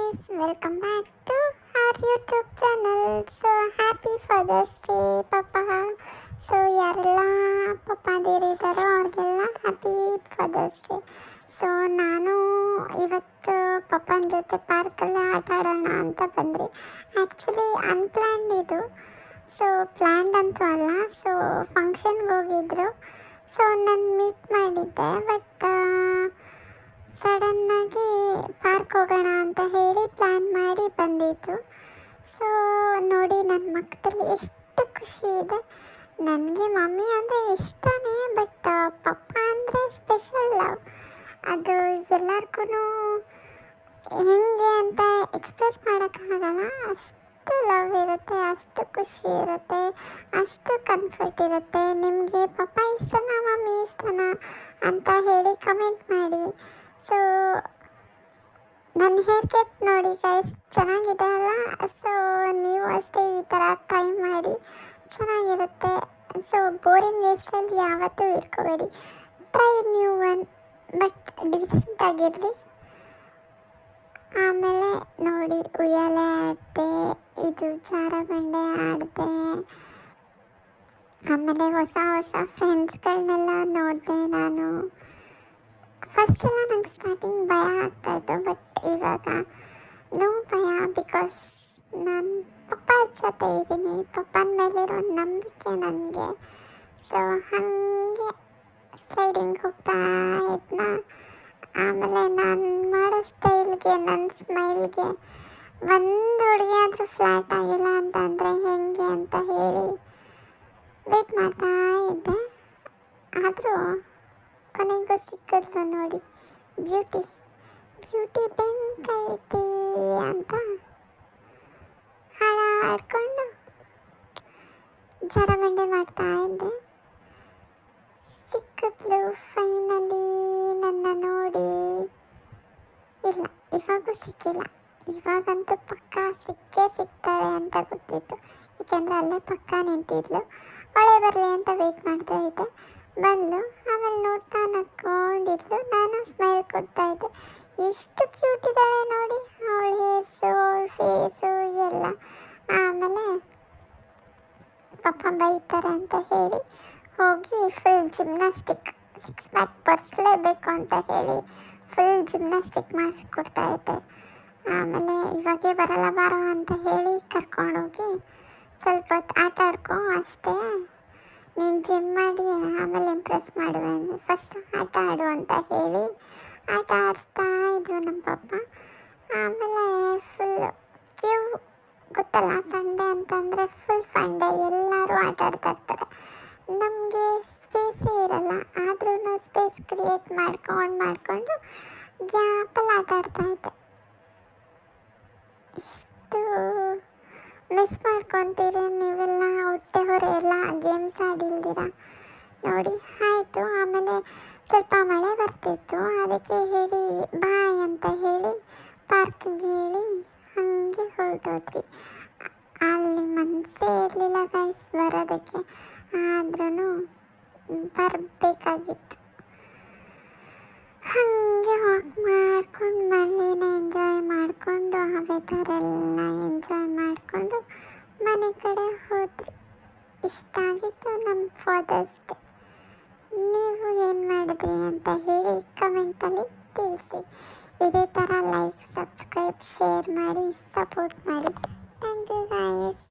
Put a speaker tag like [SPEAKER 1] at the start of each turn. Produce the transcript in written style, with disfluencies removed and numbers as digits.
[SPEAKER 1] guys, welcome back to our YouTube channel. So happy Father's Day, Papa. So ಯಾರೆಲ್ಲ ಪಪ್ಪಾದಿರಿದ್ದಾರೋ ಅವ್ರಿಗೆಲ್ಲ happy fathers day. So ನಾನು ಇವತ್ತು ಪಪ್ಪನ ಜೊತೆ ಪಾರ್ಕಲ್ಲಿ ಆಟ ಆಡೋಣ ಅಂತ ಬಂದ್ರಿ. ಆ್ಯಕ್ಚುಲಿ ಅನ್ಪ್ಲ್ಯಾನ್ಡ್ ಇದು. ಸೊ ಪ್ಲ್ಯಾನ್ಡ್ ಅಂತೂ ಅಲ್ಲ. ಸೊ ಫಂಕ್ಷನ್ಗೆ ಹೋಗಿದ್ರು. ಸೊ ನಾನು ಮೀಟ್ ಮಾಡಿದ್ದೆ. ಬಟ್ ಸಡನ್ನಾಗಿ ಪಾರ್ಕ್ ಹೋಗೋಣ ಅಂತ ಹೇಳಿ ಪ್ಲ್ಯಾನ್ ಮಾಡಿ ಬಂದಿದ್ದು. ಸೊ ನೋಡಿ, ನನ್ನ ಮಕ್ಕಳಲ್ಲಿ ಎಷ್ಟು ಖುಷಿ ಇದೆ. ನನಗೆ ಮಮ್ಮಿ ಅಂದರೆ ಇಷ್ಟನೇ, ಬಟ್ ಪಪ್ಪ ಅಂದರೆ ಸ್ಪೆಷಲ್ ಲವ್. ಅದು ಎಲ್ಲರಿಗೂ ಹೆಂಗೆ ಅಂತ ಎಕ್ಸ್ಪ್ರೆಸ್ ಮಾಡೋಕ್ಕಾಗಲ್ಲ. ಅಷ್ಟು ಲವ್ ಇರುತ್ತೆ, ಅಷ್ಟು ಖುಷಿ ಇರುತ್ತೆ, ಅಷ್ಟು ಕಂಫರ್ಟ್ ಇರುತ್ತೆ. ನಿಮಗೆ ಪಪ್ಪ ಇಷ್ಟನಾ ಮಮ್ಮಿ ಇಷ್ಟನಾ ಅಂತ ಹೇಳಿ ಕಮೆಂಟ್ ಮಾಡಿ. ಸೊ ನನ್ನ ಹೇರ್ ಕಟ್ ನೋಡಿ ಗೈಸ್, ಚೆನ್ನಾಗಿದೆ ಅಲ್ಲ? ಸೊ ನೀವು ಅಷ್ಟೇ ಈ ಥರ ಟ್ರೈ ಮಾಡಿ, ಚೆನ್ನಾಗಿರುತ್ತೆ. ಸೊ ಬೋರಿಂಗ್ ಹೇರ್ ಸ್ಟೈಲ್ ಯಾವತ್ತೂ ಇಟ್ಕೋಬೇಡಿ. Try new one, but decent ಆಗಿರಲಿ. ಆಮೇಲೆ ನೋಡಿ, ಉಯ್ಯಾಲೆ ಆಡಿದೆ, ಇದು ಜಾರಬಂಡೆ ಆಡಿದೆ. ಆಮೇಲೆ ಹೊಸ ಹೊಸ ಫ್ರೆಂಡ್ಸ್ಗಳನ್ನೆಲ್ಲ ನೋಡಿದೆ ನಾನು. ಫಸ್ಟ್ ಎಲ್ಲ ನಂಗೆ ಸ್ಟಾರ್ಟಿಂಗ್ ಭಯ ಆಗ್ತಾಯಿತ್ತು, ಬಟ್ ಇವಾಗ ನೋ ಭಯ. ಬಿಕಾಸ್ ನಾನು ಪಪ್ಪ ಜೊತೆ ಇದ್ದೀನಿ. ಪಪ್ಪನ ಮೇಲಿರೋ ನಂಬಿಕೆ ನನಗೆ. ಸೊ ಹಾಗೆ ಸ್ಲೈಡಿಂಗ್ ಹೋಗ್ತಾ ಇದ್ನ. ಆಮೇಲೆ ನಾನು ಮಾಡೋ ಸ್ಟೈಲ್ಗೆ, ನನ್ನ ಸ್ಮೈಲ್ಗೆ ಒಂದು ಹುಡುಗಿ ಆದರೂ ಫ್ಲ್ಯಾಟ್ ಆಗಿಲ್ಲ ಅಂತಂದರೆ ಹೆಂಗೆ ಅಂತ ಹೇಳಿ ವೇಟ್ ಮಾಡ್ತಾ ಇದ್ದೆ. ಆದರೂ ಕೊನೆಗೂ ಸಿಕ್ಕಿದ್ರು ನೋಡಿ, ಬ್ಯೂಟಿ ಬೆಂಕೈತಿ ಅಂತ ಹಾಡ್ಕೊಂಡು ಜಾರಬಂಡೆ ಮಾಡ್ತಾ ಇದ್ದೆ. ಸಿಕ್ಕಿದ್ಲು ಫೈನಲಿ ನನ್ನ ನೋಡಿ. ಇಲ್ಲ, ಇವಾಗೂ ಸಿಕ್ಕಿಲ್ಲ. ಇವಾಗಂತೂ ಪಕ್ಕ ಸಿಗ್ತಾಳೆ ಅಂತ ಗೊತ್ತಿತ್ತು. ಏಕೆಂದರೆ ಅಲ್ಲೇ ಪಕ್ಕ ನಿಂತಿದ್ಲು. ಒಳ್ಳೆ ಬರಲಿ ಅಂತ ವೆಯ್ಟ್ ಮಾಡ್ತಾ ಇದ್ದೆ. ಬಂದು ಆಮೇಲೆ ನೋಡ್ತಾ ನಕ್ಕೊಂಡಿದ್ಲು. ನಾನು ಸ್ಮೈಲ್ ಕೊಡ್ತಾ ಇದ್ದೆ. ಎಷ್ಟು ಕ್ಯೂಟ್ ಇದ್ದಾಳೆ ನೋಡಿ, ಅವಳ ಹೇರ್ಸು, ಫೇಸು ಎಲ್ಲ. ಆಮೇಲೆ ಪಪ್ಪ ಬೈತಾರೆ ಅಂತ ಹೇಳಿ ಹೋಗಿ ಫುಲ್ ಜಿಮ್ನಾಸ್ಟಿಕ್, 6 ಪ್ಯಾಕ್ ಬರ್ಸ್ಲೇಬೇಕು ಅಂತ ಹೇಳಿ ಫುಲ್ ಜಿಮ್ನಾಸ್ಟಿಕ್ ಮಾಡಿಸ್ಕೊಡ್ತಾ ಇದ್ದೆ. ಆಮೇಲೆ ಇವಾಗೇ ಬರಲ್ಲ ಬಾರೋ ಅಂತ ಹೇಳಿ ಕರ್ಕೊಂಡೋಗಿ ಸ್ವಲ್ಪ ಹೊತ್ತು ಆಟ ಆಡ್ಕೊ ಅಷ್ಟೇ, ನೀನು ಜಿಮ್ ಮಾಡಿ ಆಮೇಲೆ ಇಂಪ್ರೆಸ್ ಮಾಡುವೆ, ಫಸ್ಟ್ ಆಟ ಆಡು ಅಂತ ಹೇಳಿ ಆಟ ಆಡಿಸ್ತಾ ಇದ್ರು ನಮ್ಮ ಪಪ್ಪ. ಆಮೇಲೆ ಫುಲ್ ಕ್ಯೂ, ಗೊತ್ತಲ್ಲ ಸಂಡೇ ಅಂತಂದರೆ ಫುಲ್ ಸಂಡೇ ಎಲ್ಲರೂ ಆಟ ಆಡ್ತಾ ಇರ್ತಾರೆ. ನಮಗೆ ಸ್ಪೇಸೇ ಇರಲ್ಲ. ಆದ್ರೂ ಸ್ಪೇಸ್ ಕ್ರಿಯೇಟ್ ಮಾಡ್ಕೊಂಡು ಗ್ಯಾಪಲ್ಲಿ ಆಟ ಆಡ್ತಾ ಇದ್ದೆ. ಇಷ್ಟು ಮಿಸ್ ಮಾಡ್ಕೊತೀರಿ ನೀವೆಲ್ಲ, ಹೊಟ್ಟೆ ಹೊರೆ ಎಲ್ಲ ಗೇಮ್ಸ್ ಆಡಿಲ್ದಿರ ನೋಡಿ. ಆಯಿತು. ಆಮೇಲೆ ಸ್ವಲ್ಪ ಮಳೆ ಬರ್ತಿತ್ತು, ಅದಕ್ಕೆ ಹೇಳಿ ಬಾಯ್ ಅಂತ ಹೇಳಿ ಪಾರ್ಕಿಗೆ ಹೇಳಿ ಹಾಗೆ ಹೊರಟೋದ್ವಿ. ಅಲ್ಲಿ ಮನಸ್ಸೇ ಇರಲಿಲ್ಲ ಗೈಸ್ ಬರೋದಕ್ಕೆ, ಆದ್ರೂ ಬರಬೇಕಾಗಿತ್ತು. ಹಾಗೆ ವಾಕ್ ಮಾಡ್ಕೊಂಡು ಮನೇನ ಎಂಜಾಯ್ ಮಾಡಿಕೊಂಡು ಆ ವೆದರೆಲ್ಲ ಎಂಜಾಯ್ ಮಾಡಿಕೊಂಡು ಮನೆ ಕಡೆ ಹೋದ್ವಿ. ಇಷ್ಟ ಆಗಿತ್ತು ನಮ್ಮ ಫಾದರ್ಸ್ ಡೇ. ನೀವು ಏನು ಮಾಡಿದ್ರಿ ಅಂತ ಹೇಳಿ ಕಮೆಂಟಲ್ಲಿ ತಿಳಿಸಿ. ಇದೇ ಥರ ಲೈಕ್, ಸಬ್ಸ್ಕ್ರೈಬ್, ಶೇರ್ ಮಾಡಿ, ಸಪೋರ್ಟ್ ಮಾಡಿ. Thank you guys.